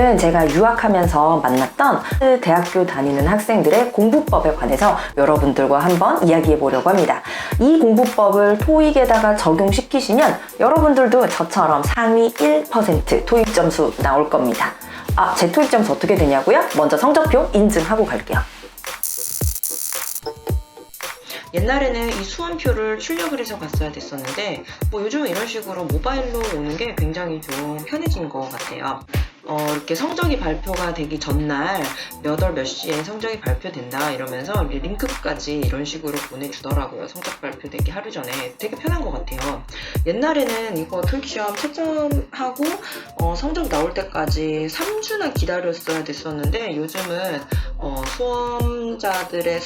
오늘은 제가 유학하면서 만났던 대학교 다니는 학생들의 공부법에 관해서 여러분들과 한번 이야기해 보려고 합니다. 이 공부법을 토익에다가 적용시키시면 여러분들도 저처럼 상위 1% 토익 점수 나올 겁니다. 제 토익 점수 어떻게 되냐고요? 먼저 성적표 인증하고 갈게요. 옛날에는 이 수험표를 출력을 해서 갔어야 됐었는데 요즘은 이런 식으로 모바일로 오는 게 굉장히 좀 편해진 것 같아요. 이렇게 성적이 발표가 되기 전날 몇 월 몇 시에 성적이 발표된다 이러면서 링크까지 이런 식으로 보내주더라고요. 성적 발표되기 하루 전에. 되게 편한 것 같아요. 옛날에는 이거 토익 시험 채점하고 성적 나올 때까지 3주나 기다렸어야 됐었는데 요즘은 수험자들의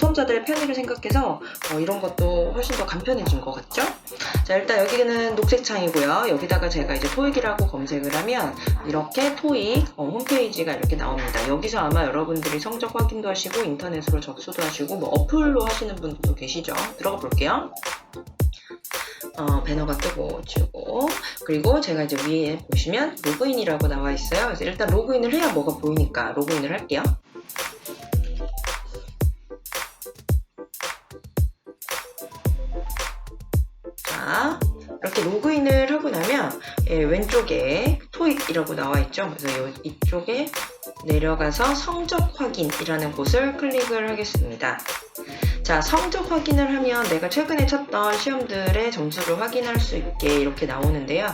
편의를 생각해서 이런 것도 훨씬 더 간편해진 것 같죠? 자, 일단 여기는 녹색 창이고요. 여기다가 제가 이제 토익이라고 검색을 하면 이렇게 토익 홈페이지가 이렇게 나옵니다. 여기서 아마 여러분들이 성적 확인도 하시고 인터넷으로 접수도 하시고 어플로 하시는 분들도 계시죠. 들어가 볼게요. 배너가 뜨고 지우고, 그리고 제가 이제 위에 보시면 로그인이라고 나와 있어요. 그래서 일단 로그인을 해야 뭐가 보이니까 로그인을 할게요. 자, 이렇게 로그인을 하고 나면 왼쪽에 토익이라고 나와 있죠. 그래서 이쪽에 내려가서 성적 확인이라는 곳을 클릭을 하겠습니다. 자, 성적 확인을 하면 내가 최근에 쳤던 시험들의 점수를 확인할 수 있게 이렇게 나오는데요.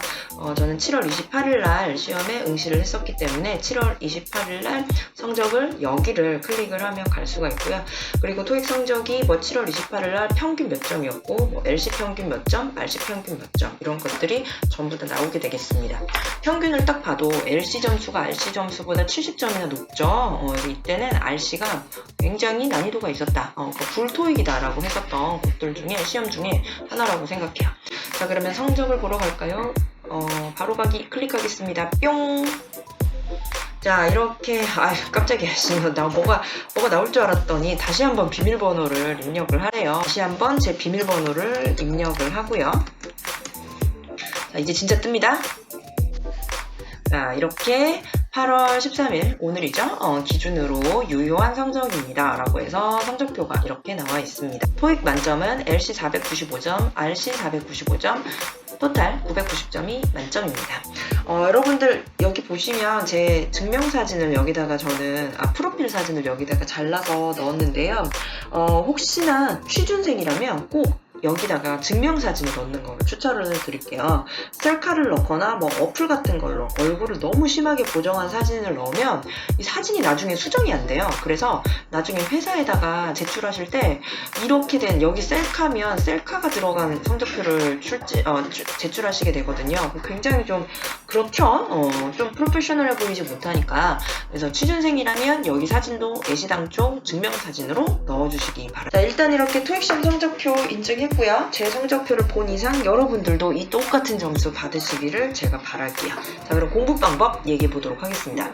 저는 7월 28일 날 시험에 응시를 했었기 때문에 7월 28일 날 성적을 여기를 클릭을 하면 갈 수가 있고요. 그리고 토익 성적이 7월 28일 날 평균 몇 점이었고 LC 평균 몇 점, RC 평균 몇 점 이런 것들이 전부 다 나오게 되겠습니다. 평균을 딱 봐도 LC 점수가 RC 점수보다 70점이나 높죠. 이때는 RC가 굉장히 난이도가 있었다. 불토익이다라고 했었던 것들 중에 시험 중에 하나라고 생각해요. 자, 그러면 성적을 보러 갈까요? 바로 가기 클릭하겠습니다. 뿅! 자, 이렇게 깜짝이야. 나 뭐가 나올 줄 알았더니 다시 한번 비밀번호를 입력을 하래요. 다시 한번 제 비밀번호를 입력을 하고요. 자, 이제 진짜 뜹니다. 자, 이렇게 8월 13일 오늘이죠. 기준으로 유효한 성적입니다 라고 해서 성적표가 이렇게 나와 있습니다. 토익 만점은 LC 495점, RC 495점, 토탈 990점이 만점입니다. 여러분들 여기 보시면 제 증명사진을 여기다가 저는 프로필 사진을 여기다가 잘라서 넣었는데요. 혹시나 취준생이라면 꼭 여기다가 증명사진을 넣는 걸 추천을 드릴게요. 셀카를 넣거나 어플 같은 걸로 얼굴을 너무 심하게 보정한 사진을 넣으면 이 사진이 나중에 수정이 안 돼요. 그래서 나중에 회사에다가 제출하실 때 이렇게 된 여기 셀카면 셀카가 들어간 성적표를 제출하시게 되거든요. 굉장히 좀 그렇죠? 좀 프로페셔널해 보이지 못하니까. 그래서 취준생이라면 여기 사진도 애시당초 증명사진으로 넣어주시기 바랍니다. 자, 일단 이렇게 토익시험 성적표 인증했고요. 제 성적표를 본 이상 여러분들도 이 똑같은 점수 받으시기를 제가 바랄게요. 자, 그럼 공부 방법 얘기해 보도록 하겠습니다.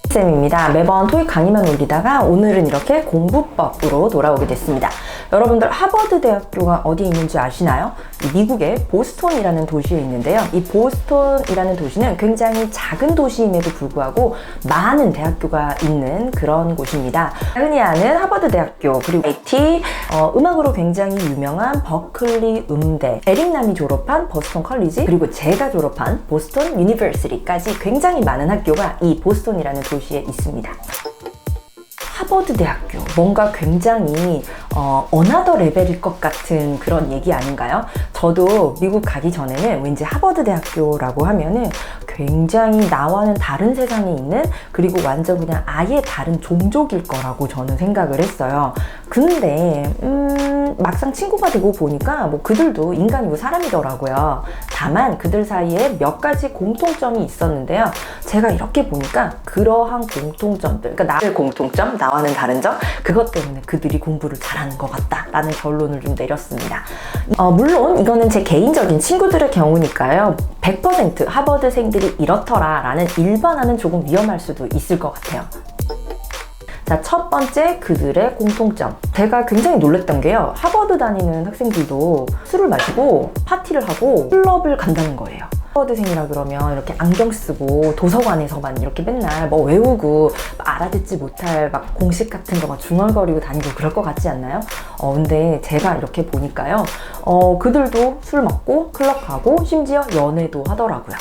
쌤입니다. 매번 토익 강의만 올리다가 오늘은 이렇게 공부법으로 돌아오게 됐습니다. 여러분들 하버드 대학교가 어디에 있는지 아시나요? 미국의 보스턴이라는 도시에 있는데요. 이 보스턴이라는 도시는 굉장히 작은 도시임에도 불구하고 많은 대학교가 있는 그런 곳입니다. 흔히 아는 하버드 대학교, 그리고 IT, 음악으로 굉장히 유명한 버클리 음대, 에릭남이 졸업한 보스턴 컬리지, 그리고 제가 졸업한 보스턴 유니버시티까지 굉장히 많은 학교가 이 보스턴이라는 도시에 있습니다. 하버드 대학교, 뭔가 굉장히 어나더 레벨일 것 같은 그런 얘기 아닌가요? 저도 미국 가기 전에는 왠지 하버드 대학교라고 하면은 굉장히 나와는 다른 세상에 있는, 그리고 완전 그냥 아예 다른 종족일 거라고 저는 생각을 했어요. 근데 막상 친구가 되고 보니까 그들도 인간이고 사람이더라고요. 다만 그들 사이에 몇 가지 공통점이 있었는데요. 제가 이렇게 보니까 그러한 공통점들, 그러니까 나의 공통점, 나와는 다른 점, 그것 때문에 그들이 공부를 잘하는 것 같다라는 결론을 좀 내렸습니다. 물론 이거는 제 개인적인 친구들의 경우니까요. 100% 하버드생들이 이렇더라 라는 일반화는 조금 위험할 수도 있을 것 같아요. 자, 첫 번째 그들의 공통점. 제가 굉장히 놀랐던 게요. 하버드 다니는 학생들도 술을 마시고 파티를 하고 클럽을 간다는 거예요. 하버드생이라 그러면 이렇게 안경 쓰고 도서관에서만 이렇게 맨날 뭐 외우고 알아듣지 못할 막 공식 같은 거 막 중얼거리고 다니고 그럴 것 같지 않나요? 근데 제가 이렇게 보니까요. 그들도 술 먹고 클럽 가고 심지어 연애도 하더라고요.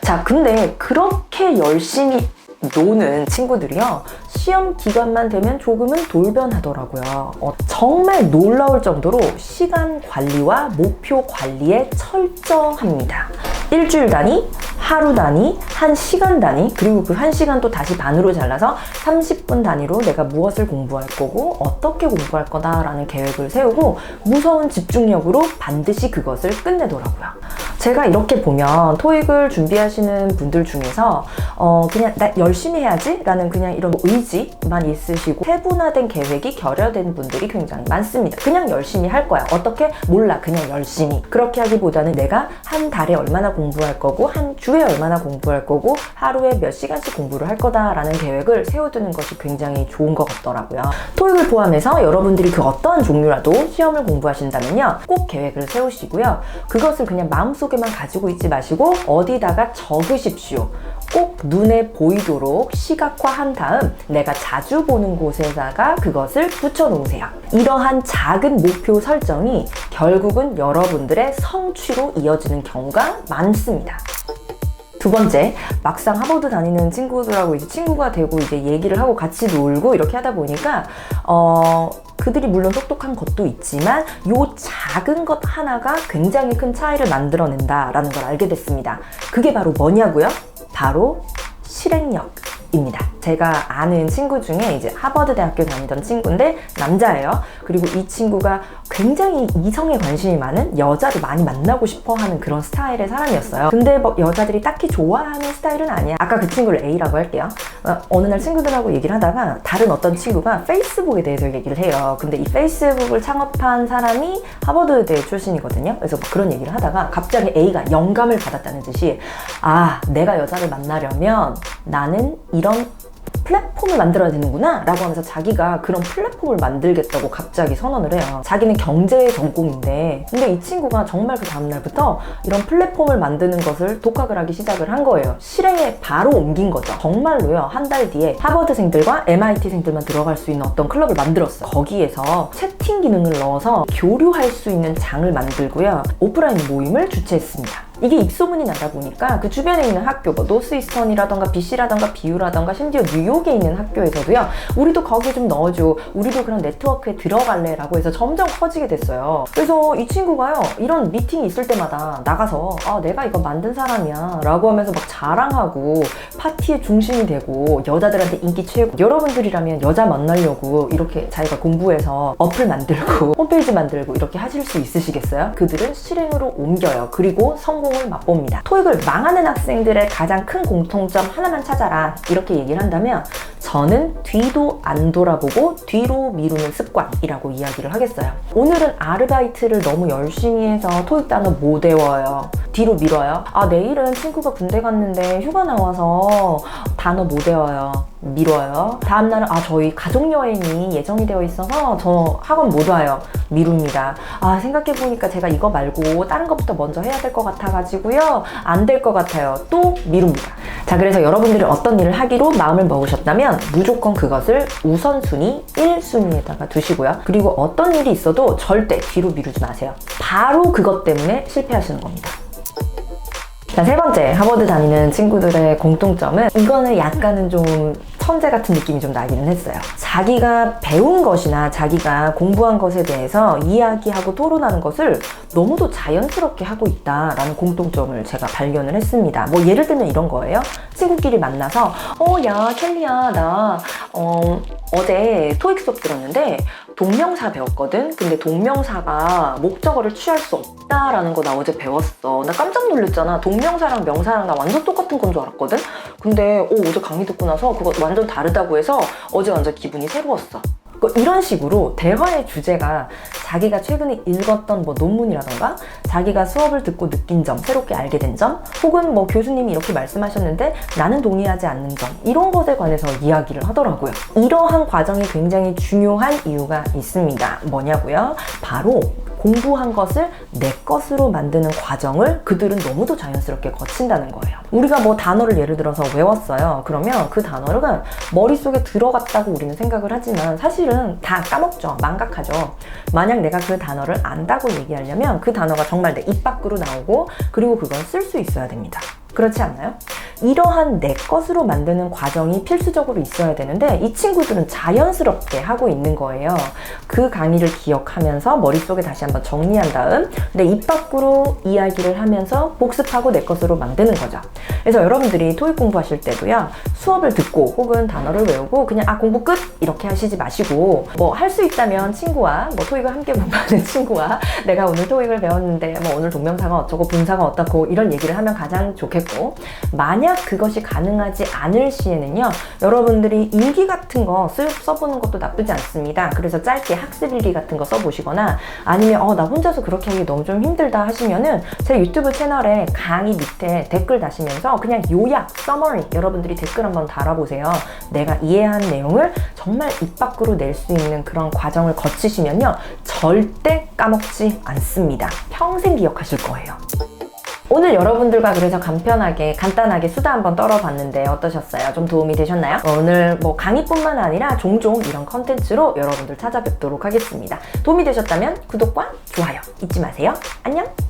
자, 근데 그렇게 열심히 노는 친구들이요, 시험 기간만 되면 조금은 돌변하더라고요. 정말 놀라울 정도로 시간 관리와 목표 관리에 철저합니다. 일주일 단위, 하루 단위, 1시간 단위, 그리고 그 1시간 또 다시 반으로 잘라서 30분 단위로 내가 무엇을 공부할 거고 어떻게 공부할 거다라는 계획을 세우고 무서운 집중력으로 반드시 그것을 끝내더라고요. 제가 이렇게 보면 토익을 준비하시는 분들 중에서 그냥 나 열심히 해야지 라는 그냥 이런 의지만 있으시고 세분화된 계획이 결여된 분들이 굉장히 많습니다. 그냥 열심히 할 거야. 어떻게? 몰라. 그냥 열심히. 그렇게 하기보다는 내가 한 달에 얼마나 공부할 거고 한 주에 얼마나 공부할 거고 하루에 몇 시간씩 공부를 할 거다라는 계획을 세워두는 것이 굉장히 좋은 것 같더라고요. 토익을 포함해서 여러분들이 그 어떠한 종류라도 시험을 공부하신다면요, 꼭 계획을 세우시고요. 그것을 그냥 마음속에만 가지고 있지 마시고 어디다가 적으십시오. 꼭 눈에 보이도록 시각화한 다음 내가 자주 보는 곳에다가 그것을 붙여놓으세요. 이러한 작은 목표 설정이 결국은 여러분들의 성취로 이어지는 경우가 많습니다. 두 번째, 막상 하버드 다니는 친구들하고 이제 친구가 되고 이제 얘기를 하고 같이 놀고 이렇게 하다 보니까 그들이 물론 똑똑한 것도 있지만 요 작은 것 하나가 굉장히 큰 차이를 만들어낸다라는 걸 알게 됐습니다. 그게 바로 뭐냐고요? 바로 실행력입니다. 제가 아는 친구 중에 이제 하버드 대학교 다니던 친구인데 남자예요. 그리고 이 친구가 굉장히 이성에 관심이 많은, 여자를 많이 만나고 싶어 하는 그런 스타일의 사람이었어요. 근데 뭐 여자들이 딱히 좋아하는 스타일은 아니야. 아까 그 친구를 A라고 할게요. 어느 날 친구들하고 얘기를 하다가 다른 어떤 친구가 페이스북에 대해서 얘기를 해요. 근데 이 페이스북을 창업한 사람이 하버드대 출신이거든요. 그래서 막 그런 얘기를 하다가 갑자기 A가 영감을 받았다는 듯이, 아, 내가 여자를 만나려면 나는 이런 플랫폼을 만들어야 되는구나 라고 하면서 자기가 그런 플랫폼을 만들겠다고 갑자기 선언을 해요. 자기는 경제 전공인데, 근데 이 친구가 정말 그 다음날부터 이런 플랫폼을 만드는 것을 독학을 하기 시작을 한 거예요. 실행에 바로 옮긴 거죠. 정말로요, 한 달 뒤에 하버드생들과 MIT생들만 들어갈 수 있는 어떤 클럽을 만들었어요. 거기에서 채팅 기능을 넣어서 교류할 수 있는 장을 만들고요, 오프라인 모임을 주최했습니다. 이게 입소문이 나다 보니까 그 주변에 있는 학교, 뭐 노스이스턴이라던가 BC라던가 BU라던가 심지어 뉴욕에 있는 학교에서도요, 우리도 거기에 좀 넣어줘, 우리도 그런 네트워크에 들어갈래 라고 해서 점점 커지게 됐어요. 그래서 이 친구가요, 이런 미팅이 있을 때마다 나가서 아, 내가 이거 만든 사람이야 라고 하면서 막 자랑하고 파티의 중심이 되고 여자들한테 인기 최고. 여러분들이라면 여자 만나려고 이렇게 자기가 공부해서 어플 만들고 홈페이지 만들고 이렇게 하실 수 있으시겠어요? 그들은 실행으로 옮겨요. 그리고 성공을 맛봅니다. 토익을 망하는 학생들의 가장 큰 공통점 하나만 찾아라 이렇게 얘기를 한다면 저는 뒤도 안 돌아보고 뒤로 미루는 습관이라고 이야기를 하겠어요. 오늘은 아르바이트를 너무 열심히 해서 토익 단어 못 외워요. 뒤로 미뤄요. 아, 내일은 친구가 군대 갔는데 휴가 나와서 단어 못 외워요. 미뤄요. 다음날은 아, 저희 가족여행이 예정이 되어 있어서 저 학원 못 와요. 미룹니다. 아, 생각해보니까 제가 이거 말고 다른 것부터 먼저 해야 될 것 같아가지고요, 안 될 것 같아요. 또 미룹니다. 자, 그래서 여러분들이 어떤 일을 하기로 마음을 먹으셨다면 무조건 그것을 우선순위 1순위에다가 두시고요. 그리고 어떤 일이 있어도 절대 뒤로 미루지 마세요. 바로 그것 때문에 실패하시는 겁니다. 자, 세 번째, 하버드 다니는 친구들의 공통점은, 이거는 약간은 좀 천재 같은 느낌이 좀 나기는 했어요. 자기가 배운 것이나 자기가 공부한 것에 대해서 이야기하고 토론하는 것을 너무도 자연스럽게 하고 있다라는 공통점을 제가 발견을 했습니다. 뭐 예를 들면 이런 거예요. 친구끼리 만나서 야 켈리야, 나 어제 토익 수업 들었는데 동명사 배웠거든? 근데 동명사가 목적어를 취할 수 없다라는 거 나 어제 배웠어. 나 깜짝 놀랐잖아. 동명사랑 명사랑 나 완전 똑같은 건 줄 알았거든? 근데 어제 강의 듣고 나서 그거 완전 다르다고 해서 어제 완전 기분이 새로웠어. 이런 식으로 대화의 주제가 자기가 최근에 읽었던 뭐 논문이라던가 자기가 수업을 듣고 느낀 점, 새롭게 알게 된 점, 혹은 뭐 교수님이 이렇게 말씀하셨는데 나는 동의하지 않는 점, 이런 것에 관해서 이야기를 하더라고요. 이러한 과정이 굉장히 중요한 이유가 있습니다. 뭐냐고요? 바로 공부한 것을 내 것으로 만드는 과정을 그들은 너무도 자연스럽게 거친다는 거예요. 우리가 뭐 단어를 예를 들어서 외웠어요. 그러면 그 단어가 머릿속에 들어갔다고 우리는 생각을 하지만 사실은 다 까먹죠. 망각하죠. 만약 내가 그 단어를 안다고 얘기하려면 그 단어가 정말 내 입 밖으로 나오고 그리고 그건 쓸 수 있어야 됩니다. 그렇지 않나요? 이러한 내 것으로 만드는 과정이 필수적으로 있어야 되는데 이 친구들은 자연스럽게 하고 있는 거예요. 그 강의를 기억하면서 머릿속에 다시 한번 정리한 다음 내 입 밖으로 이야기를 하면서 복습하고 내 것으로 만드는 거죠. 그래서 여러분들이 토익 공부하실 때도요. 수업을 듣고 혹은 단어를 외우고 그냥 공부 끝! 이렇게 하시지 마시고 뭐 할 수 있다면 친구와 뭐 토익을 함께 공부하는 친구와 내가 오늘 토익을 배웠는데 뭐 오늘 동명사가 어쩌고 분사가 어떻고 이런 얘기를 하면 가장 좋겠고 만약 그것이 가능하지 않을 시에는요. 여러분들이 일기 같은 거 써보는 것도 나쁘지 않습니다. 그래서 짧게 학습 일기 같은 거 써보시거나 아니면 나 혼자서 그렇게 하기 너무 좀 힘들다 하시면은 제 유튜브 채널에 강의 밑에 댓글 다시면서 그냥 요약, 서머리 여러분들이 댓글 한번 달아보세요. 내가 이해한 내용을 정말 입 밖으로 낼 수 있는 그런 과정을 거치시면요. 절대 까먹지 않습니다. 평생 기억하실 거예요. 오늘 여러분들과 그래서 간단하게 수다 한번 떨어봤는데 어떠셨어요? 좀 도움이 되셨나요? 오늘 뭐 강의뿐만 아니라 종종 이런 컨텐츠로 여러분들 찾아뵙도록 하겠습니다. 도움이 되셨다면 구독과 좋아요 잊지 마세요. 안녕!